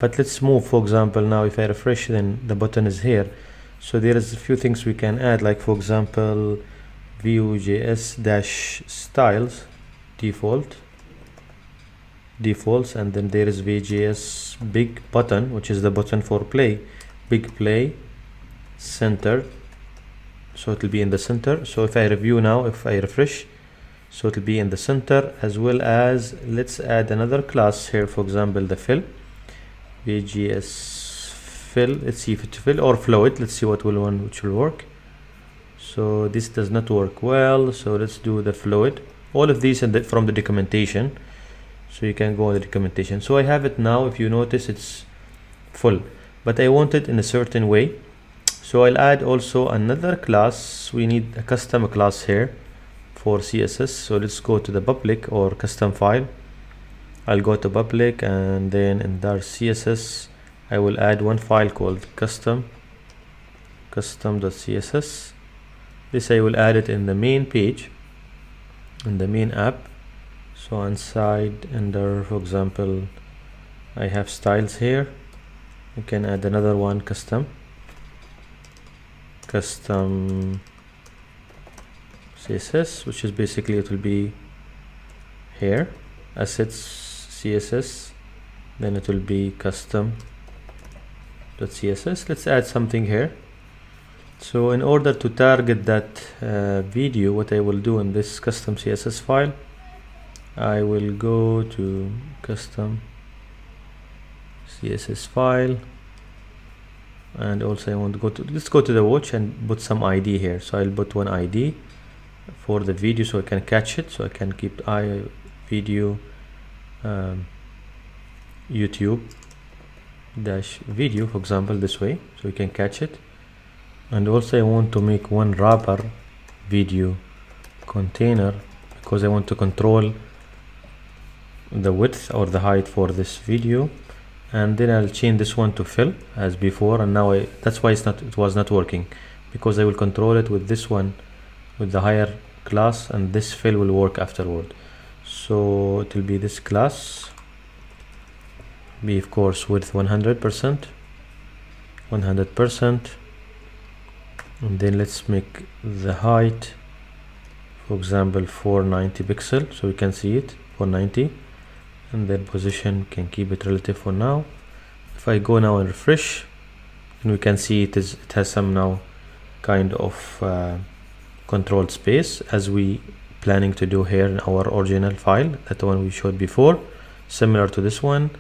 But let's move. For example, now if I refresh, then the button is here. So there is a few things we can add, like for example Vue.js dash styles defaults, and then there is Vue.js big button, which is the button for play, big play center, so it will be in the center. So if I review now, if I refresh, so it will be in the center, as well as let's add another class here, for example the fill, Vue.js fill. Let's see if it fill or float. Let's see which will work. So this does not work well, so let's do the float. All of these from the documentation, so you can go on the documentation. So I have it now. If you notice, it's full, but I want it in a certain way. So I'll add also another class. We need a custom class here for CSS. So let's go to the public or custom file. I'll go to public, and then in our CSS I will add one file called custom.css. This I will add it in the main page, in the main app. So inside under, for example, I have styles here. You can add another one, custom CSS, which is basically, it will be here, assets CSS, then it will be custom.css. Let's add something here. So in order to target that video, what I will do in this custom CSS file, I will go to custom CSS file, and also I want to go to, let's go to the watch and put some ID here. So I'll put one ID for the video so I can catch it, so I can keep video YouTube dash video, for example, this way, so we can catch it. And also I want to make one wrapper video container, because I want to control the width or the height for this video. And then I'll change this one to fill as before, and now that's why it was not working, because I will control it with this one, with the higher class, and this fill will work afterward. So it will be this class, be of course width 100%, and then let's make the height, for example 490 pixel, so we can see it 490, and then position can keep it relative for now. If I go now and refresh, and we can see it has some now kind of controlled space, as we planning to do here in our original file, that one we showed before, similar to this one.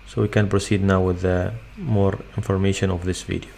So we can proceed now with the more information of this video.